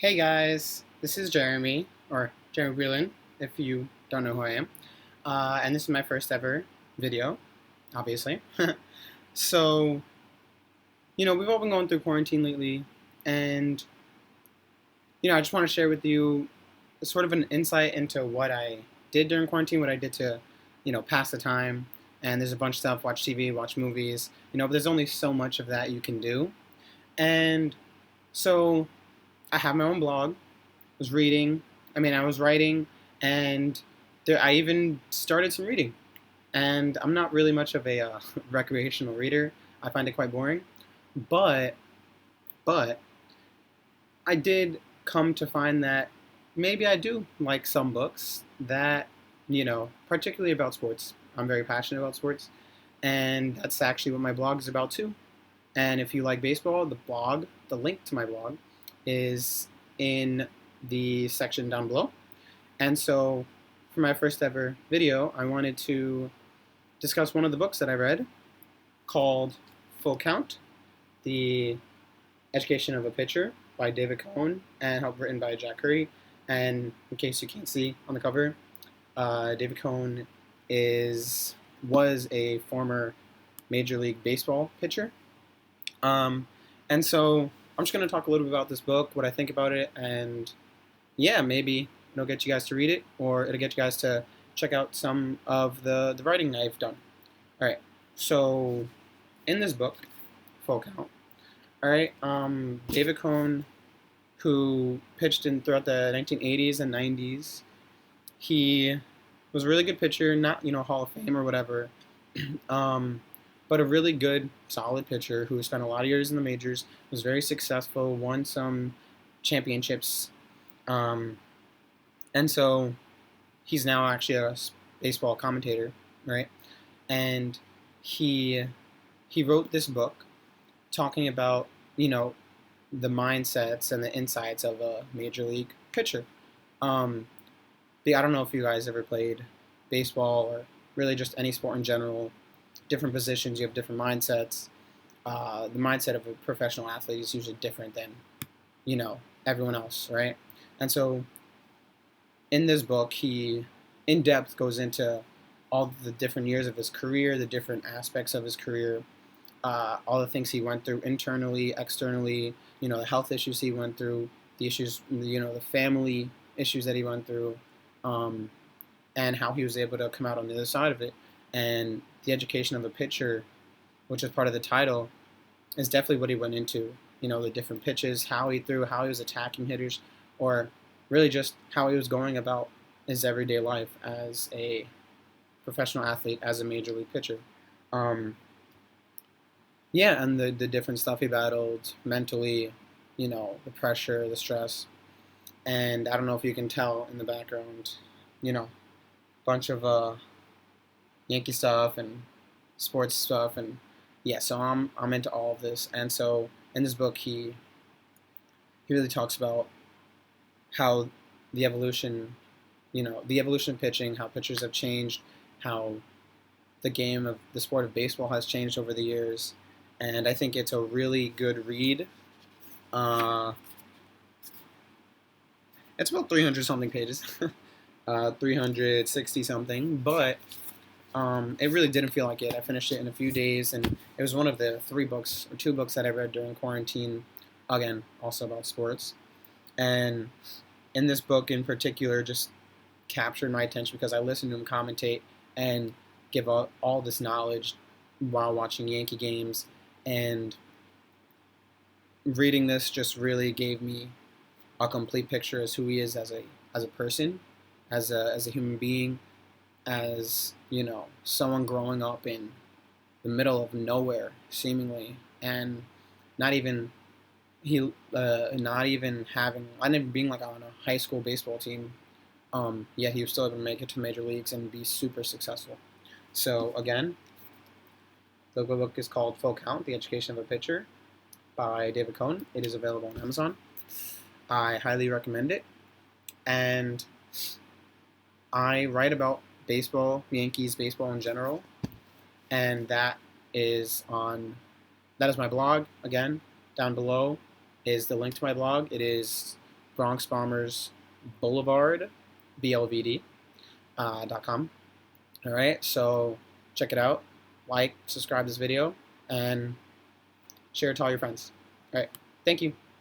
Hey guys, this is Jeremy, or Jeremy Breland, if you don't know who I am. And this is my first ever video, obviously. So, we've all been going through quarantine lately, and, I just want to share with you sort of an insight into what I did during quarantine, what I did to, pass the time. And there's a bunch of stuff, watch TV, watch movies, but there's only so much of that you can do. And so I have my own blog, was reading. I was writing, and I even started some reading. And I'm not really much of a recreational reader. I find it quite boring. But, but I did come to find that maybe I do like some books that, particularly about sports. I'm very passionate about sports, and that's actually what my blog is about too. And if you like baseball, the link to my blog is in the section down below. And so, for my first ever video, I wanted to discuss one of the books that I read called Full Count, The Education of a Pitcher by David Cohn and written by Jack Curry. And in case you can't see on the cover, David Cohn was a former Major League Baseball pitcher. And so I'm just going to talk a little bit about this book, what I think about it, and yeah, maybe it'll get you guys to read it, or it'll get you guys to check out some of the writing I've done. All right, so in this book, Full Count, all right, David Cohn, who pitched throughout the 1980s and 90s, he was a really good pitcher, not Hall of Fame or whatever, but a really good, solid pitcher who spent a lot of years in the majors, was very successful, won some championships, and so he's now actually a baseball commentator, right? And he he wrote this book talking about the mindsets and the insights of a major league pitcher. Um, I don't know if you guys ever played baseball or really just any sport in general. Different positions, you have different mindsets. The mindset of a professional athlete is usually different than everyone else, right? And so in this book, he in depth goes into all the different years of his career, the different aspects of his career, all the things he went through internally, externally, the health issues he went through, the issues, the family issues that he went through, um, and how he was able to come out on the other side of it. And the education of a pitcher, which is part of the title, is definitely what he went into. The different pitches, how he threw, how he was attacking hitters, or really just how he was going about his everyday life as a professional athlete, as a major league pitcher. Um, yeah, and the different stuff he battled mentally, the pressure, the stress. And I don't know if you can tell in the background, bunch of Yankee stuff and sports stuff, and yeah, so I'm into all of this. And so in this book, he really talks about how the evolution, the evolution of pitching, how pitchers have changed, how the sport of baseball has changed over the years, and I think it's a really good read. Uh, it's about 300 something pages, 360 something, but it really didn't feel like it. I finished it in a few days, and it was one of the two books that I read during quarantine. Again, also about sports, and in this book in particular, just captured my attention because I listened to him commentate and give all this knowledge while watching Yankee games, and reading this just really gave me a complete picture as who he is as a person, as a human being, as someone growing up in the middle of nowhere seemingly, and not even not even being like on a high school baseball team. Yet he was still able to make it to major leagues and be super successful. So again, the book is called Full Count: The Education of a Pitcher by David Cohn. It is available on Amazon. I highly recommend it. And I write about baseball, Yankees baseball in general, and is my blog. Again, down below is the link to my blog. It is Bronx Bombers Boulevard, BLVD, .com. All right, so check it out. Like, subscribe to this video, and share it to all your friends. All right, thank you.